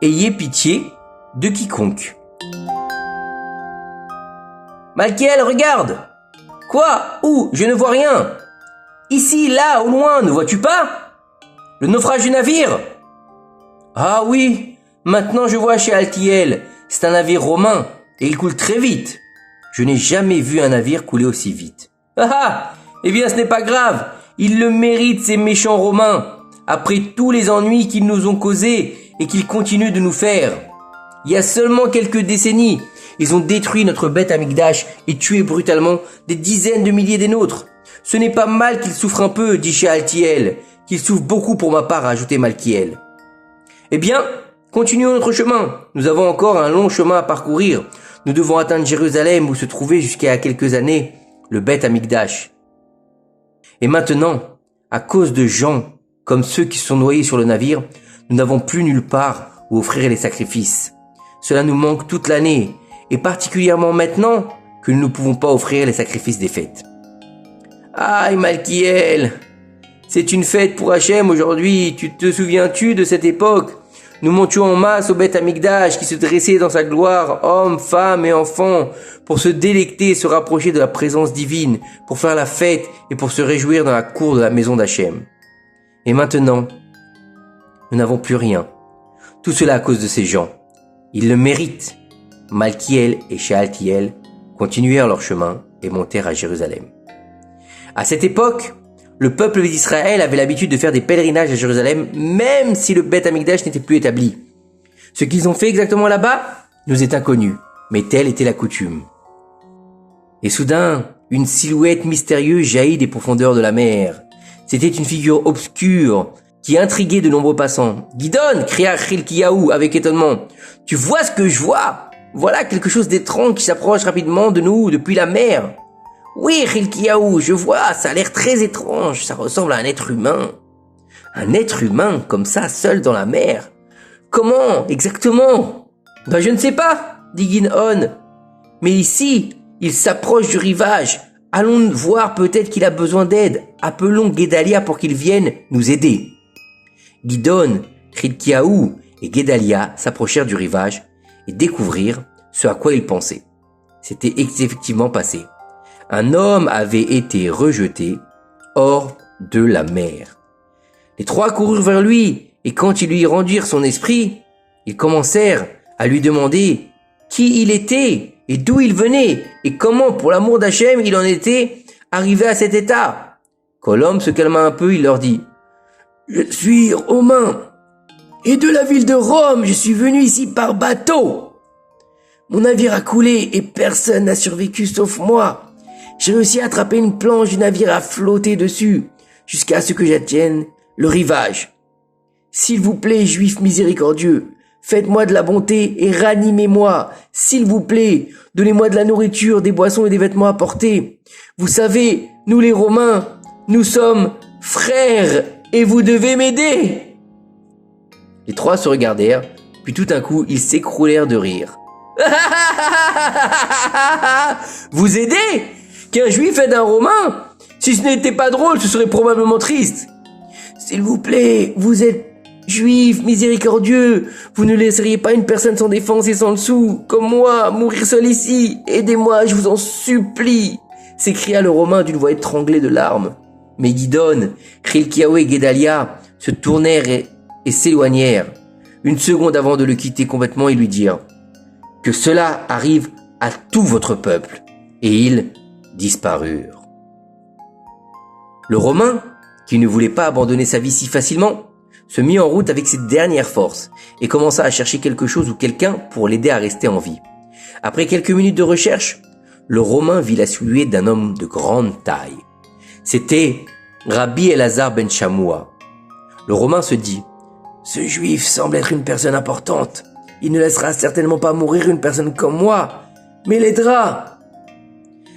ayez pitié de quiconque. Malkiel, regarde! Quoi? Où? Je ne vois rien! Ici, là, au loin, ne vois-tu pas? Le naufrage du navire? Ah oui, maintenant je vois chez Altiel. C'est un navire romain et il coule très vite. Je n'ai jamais vu un navire couler aussi vite. Ah ah! Eh bien, ce n'est pas grave. Ils le méritent, ces méchants Romains. Après tous les ennuis qu'ils nous ont causés et qu'ils continuent de nous faire. Il y a seulement quelques décennies, ils ont détruit notre Beth Amikdash et tué brutalement des dizaines de milliers des nôtres. Ce n'est pas mal qu'ils souffrent un peu, dit Shealtiel. Qu'ils souffrent beaucoup pour ma part, a ajouté Malkiel. Eh bien, continuons notre chemin. Nous avons encore un long chemin à parcourir. Nous devons atteindre Jérusalem où se trouvait jusqu'à il y a quelques années le Beth Amikdash. Et maintenant, à cause de gens comme ceux qui sont noyés sur le navire, nous n'avons plus nulle part où offrir les sacrifices. Cela nous manque toute l'année, et particulièrement maintenant que nous ne pouvons pas offrir les sacrifices des fêtes. Aïe Malkiel, c'est une fête pour Hachem aujourd'hui, tu te souviens-tu de cette époque? Nous montions en masse au Beth Amikdash qui se dressait dans sa gloire, hommes, femmes et enfants, pour se délecter et se rapprocher de la présence divine, pour faire la fête et pour se réjouir dans la cour de la maison d'Hachem. Et maintenant, nous n'avons plus rien. Tout cela à cause de ces gens. Ils le méritent. Malkiel et Shealtiel continuèrent leur chemin et montèrent à Jérusalem. À cette époque, le peuple d'Israël avait l'habitude de faire des pèlerinages à Jérusalem, même si le Beth Amikdash n'était plus établi. Ce qu'ils ont fait exactement là-bas nous est inconnu, mais telle était la coutume. Et soudain, une silhouette mystérieuse jaillit des profondeurs de la mer. C'était une figure obscure qui intriguait de nombreux passants. « Gidon !» cria Chilkiyahu avec étonnement. « Tu vois ce que je vois? Voilà quelque chose d'étrange qui s'approche rapidement de nous depuis la mer. » « Oui, Chilkiyahu, je vois, ça a l'air très étrange, ça ressemble à un être humain. » « Un être humain, comme ça, seul dans la mer? Comment, exactement? »« Ben, je ne sais pas, dit Gidon. Mais ici, il s'approche du rivage. Allons voir, peut-être qu'il a besoin d'aide. Appelons Guédalia pour qu'il vienne nous aider. » Gidon, Chilkiyahu et Guédalia s'approchèrent du rivage et découvrirent ce à quoi ils pensaient. C'était effectivement passé. Un homme avait été rejeté hors de la mer. Les trois coururent vers lui, et quand ils lui rendirent son esprit, ils commencèrent à lui demander qui il était, et d'où il venait, et comment, pour l'amour d'Hachem, il en était arrivé à cet état. Quand l'homme se calma un peu, il leur dit « Je suis romain, et de la ville de Rome, je suis venu ici par bateau. Mon navire a coulé, et personne n'a survécu sauf moi. J'ai réussi à attraper une planche du navire à flotter dessus, jusqu'à ce que j'atteigne le rivage. S'il vous plaît, Juifs miséricordieux, faites-moi de la bonté et ranimez-moi. S'il vous plaît, donnez-moi de la nourriture, des boissons et des vêtements à porter. Vous savez, nous les Romains, nous sommes frères et vous devez m'aider. » Les trois se regardèrent, puis tout d'un coup, ils s'écroulèrent de rire. « Vous aider ? Qu'un juif aide un romain? Si ce n'était pas drôle, ce serait probablement triste. S'il vous plaît, vous êtes juif miséricordieux. Vous ne laisseriez pas une personne sans défense et sans le sou, comme moi, mourir seul ici. Aidez-moi, je vous en supplie, s'écria le romain d'une voix étranglée de larmes. Mais Gidon, Chilkiyahu et Guédalia se tournèrent et s'éloignèrent. Une seconde avant de le quitter complètement, ils lui dirent « Que cela arrive à tout votre peuple. » Et ils disparurent. Le Romain, qui ne voulait pas abandonner sa vie si facilement, se mit en route avec ses dernières forces et commença à chercher quelque chose ou quelqu'un pour l'aider à rester en vie. Après quelques minutes de recherche, le Romain vit la silhouette d'un homme de grande taille. C'était Rabbi Elazar ben Shamoua. Le Romain se dit « Ce juif semble être une personne importante. Il ne laissera certainement pas mourir une personne comme moi, mais l'aidera. »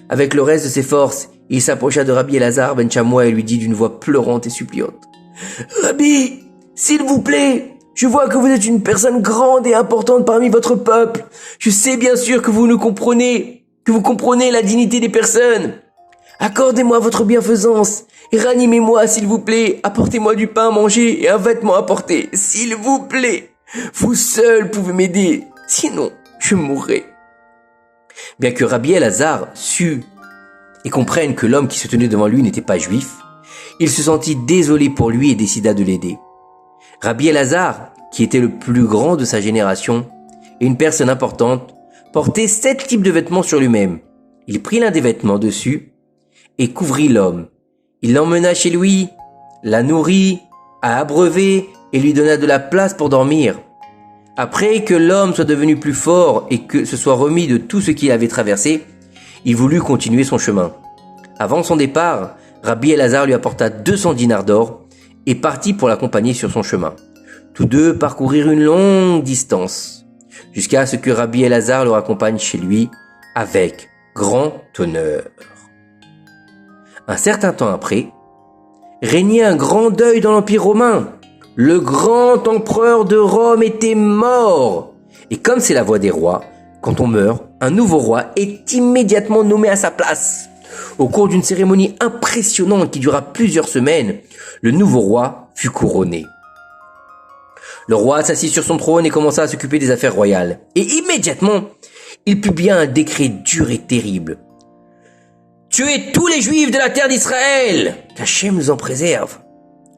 Avec le reste de ses forces, il s'approcha de Rabbi Elazar ben Shamoua et lui dit d'une voix pleurante et suppliante « Rabbi, s'il vous plaît, je vois que vous êtes une personne grande et importante parmi votre peuple. Je sais bien sûr que vous comprenez la dignité des personnes. Accordez-moi votre bienfaisance et ranimez-moi, s'il vous plaît. Apportez-moi du pain à manger et un vêtement à porter, s'il vous plaît. Vous seul pouvez m'aider, sinon je mourrai. » Bien que Rabbi Elazar sût et comprenne que l'homme qui se tenait devant lui n'était pas juif, il se sentit désolé pour lui et décida de l'aider. Rabbi Elazar, qui était le plus grand de sa génération et une personne importante, portait 7 types de vêtements sur lui-même. Il prit l'un des vêtements dessus et couvrit l'homme. Il l'emmena chez lui, la nourrit, a abreuvé et lui donna de la place pour dormir. Après que l'homme soit devenu plus fort et que se soit remis de tout ce qu'il avait traversé, il voulut continuer son chemin. Avant son départ, Rabbi Elazar lui apporta 200 dinars d'or et partit pour l'accompagner sur son chemin. Tous deux parcourirent une longue distance, jusqu'à ce que Rabbi Elazar le raccompagne chez lui avec grand honneur. Un certain temps après, régnait un grand deuil dans l'Empire romain. Le grand empereur de Rome était mort. Et comme c'est la voie des rois, quand on meurt, un nouveau roi est immédiatement nommé à sa place. Au cours d'une cérémonie impressionnante qui dura plusieurs semaines, le nouveau roi fut couronné. Le roi s'assit sur son trône et commença à s'occuper des affaires royales. Et immédiatement, il publia un décret dur et terrible. « Tuez tous les Juifs de la terre d'Israël, qu'Hachem nous en préserve. »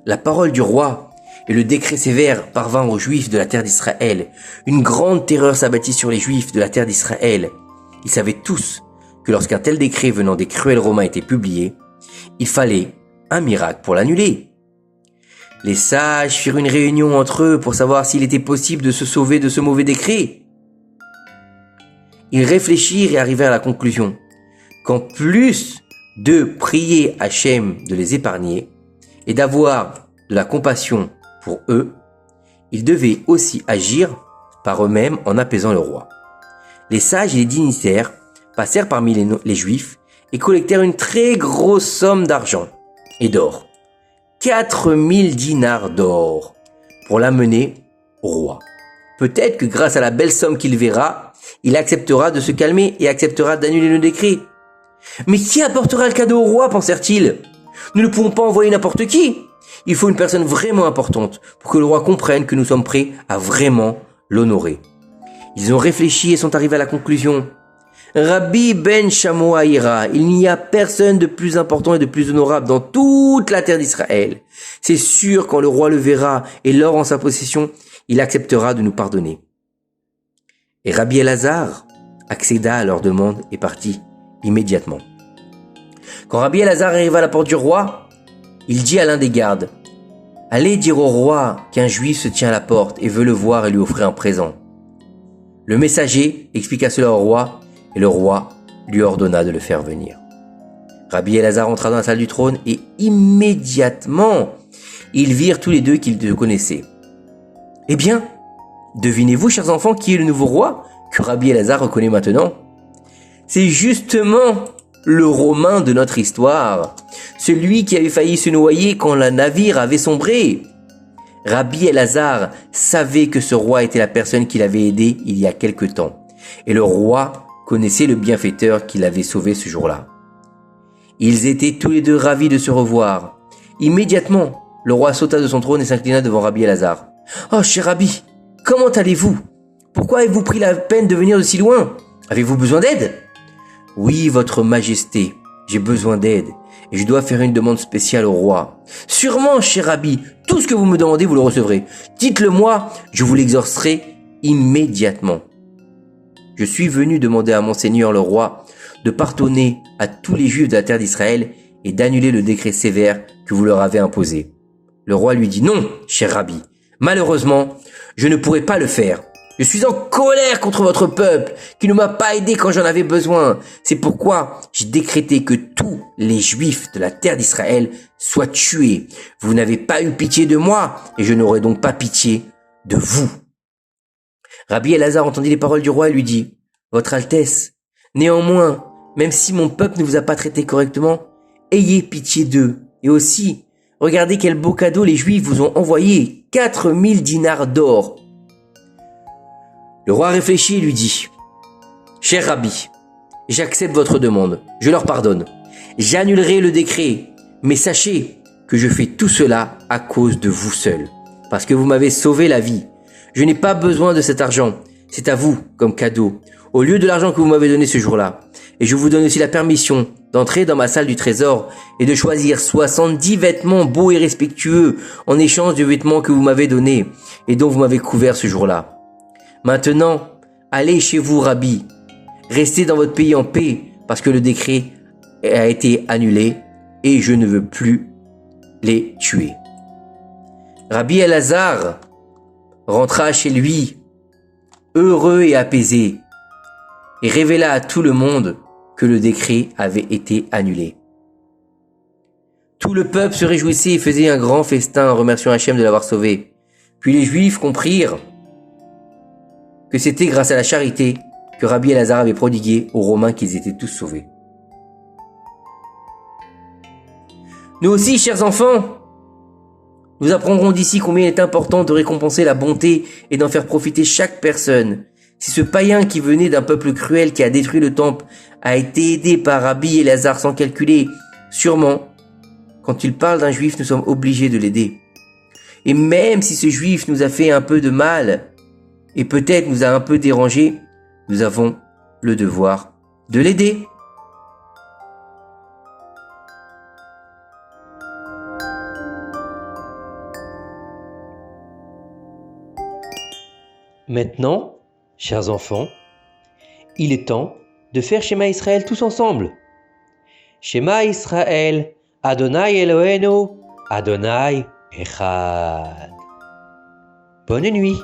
La parole du roi et le décret sévère parvint aux Juifs de la terre d'Israël. Une grande terreur s'abattit sur les Juifs de la terre d'Israël. Ils savaient tous que lorsqu'un tel décret venant des cruels Romains était publié, il fallait un miracle pour l'annuler. Les sages firent une réunion entre eux pour savoir s'il était possible de se sauver de ce mauvais décret. Ils réfléchirent et arrivèrent à la conclusion qu'en plus de prier Hachem de les épargner et d'avoir de la compassion pour eux, ils devaient aussi agir par eux-mêmes en apaisant le roi. Les sages et les dignitaires passèrent parmi les Juifs et collectèrent une très grosse somme d'argent et d'or. 4000 dinars d'or pour l'amener au roi. Peut-être que grâce à la belle somme qu'il verra, il acceptera de se calmer et acceptera d'annuler le décret. Mais qui apportera le cadeau au roi, pensèrent-ils? Nous ne pouvons pas envoyer n'importe qui. Il faut une personne vraiment importante pour que le roi comprenne que nous sommes prêts à vraiment l'honorer. Ils ont réfléchi et sont arrivés à la conclusion. Rabbi ben Shammua ira. Il n'y a personne de plus important et de plus honorable dans toute la terre d'Israël. C'est sûr, quand le roi le verra et l'or en sa possession, il acceptera de nous pardonner. Et Rabbi Elazar accéda à leur demande et partit immédiatement. Quand Rabbi Elazar arriva à la porte du roi, il dit à l'un des gardes, « Allez dire au roi qu'un juif se tient à la porte et veut le voir et lui offrir un présent. » Le messager expliqua cela au roi et le roi lui ordonna de le faire venir. Rabbi Elazar entra dans la salle du trône et immédiatement, ils virent tous les deux qu'ils le connaissaient. « Eh bien, devinez-vous, chers enfants, qui est le nouveau roi que Rabbi Elazar reconnaît maintenant? C'est justement le Romain de notre histoire, celui qui avait failli se noyer quand le navire avait sombré. Rabbi Elazar savait que ce roi était la personne qu'il avait aidé il y a quelque temps, et le roi connaissait le bienfaiteur qui l'avait sauvé ce jour-là. Ils étaient tous les deux ravis de se revoir. Immédiatement, le roi sauta de son trône et s'inclina devant Rabbi Elazar. « Oh, cher Rabbi, comment allez-vous? Pourquoi avez-vous pris la peine de venir de si loin? Avez-vous besoin d'aide? » « Oui, votre majesté, j'ai besoin d'aide et je dois faire une demande spéciale au roi. »« Sûrement, cher Rabbi, tout ce que vous me demandez, vous le recevrez. Dites-le moi, je vous l'exaucerai immédiatement. Je suis venu demander à mon seigneur le roi de pardonner à tous les juifs de la terre d'Israël et d'annuler le décret sévère que vous leur avez imposé. » Le roi lui dit « Non, cher Rabbi, malheureusement, je ne pourrai pas le faire. Je suis en colère contre votre peuple qui ne m'a pas aidé quand j'en avais besoin. C'est pourquoi j'ai décrété que tous les Juifs de la terre d'Israël soient tués. Vous n'avez pas eu pitié de moi et je n'aurai donc pas pitié de vous. » Rabbi Elazar entendit les paroles du roi et lui dit « Votre Altesse, néanmoins, même si mon peuple ne vous a pas traité correctement, ayez pitié d'eux. Et aussi, regardez quel beau cadeau les Juifs vous ont envoyé, 4000 dinars d'or. » Le roi réfléchit et lui dit « Cher Rabbi, j'accepte votre demande, je leur pardonne. J'annulerai le décret, mais sachez que je fais tout cela à cause de vous seul, parce que vous m'avez sauvé la vie. Je n'ai pas besoin de cet argent. C'est à vous, comme cadeau, au lieu de l'argent que vous m'avez donné ce jour-là. Et je vous donne aussi la permission d'entrer dans ma salle du trésor et de choisir 70 vêtements beaux et respectueux en échange des vêtements que vous m'avez donnés et dont vous m'avez couvert ce jour-là. Maintenant, allez chez vous, Rabbi. Restez dans votre pays en paix parce que le décret a été annulé et je ne veux plus les tuer. Rabbi Elazar rentra chez lui, heureux et apaisé, et révéla à tout le monde que le décret avait été annulé. Tout le peuple se réjouissait et faisait un grand festin en remerciant Hachem de l'avoir sauvé. Puis les Juifs comprirent que c'était grâce à la charité que Rabbi Elazar avait prodiguée aux Romains qu'ils étaient tous sauvés. Nous aussi, chers enfants, nous apprendrons d'ici combien il est important de récompenser la bonté et d'en faire profiter chaque personne. Si ce païen qui venait d'un peuple cruel qui a détruit le temple a été aidé par Rabbi Elazar sans calculer, sûrement, quand il parle d'un juif, nous sommes obligés de l'aider. Et même si ce juif nous a fait un peu de mal, et peut-être nous a un peu dérangé, nous avons le devoir de l'aider. Maintenant, chers enfants, il est temps de faire Shema Israël tous ensemble. Shema Israël, Adonai Eloheinu, Adonai Echad. Bonne nuit.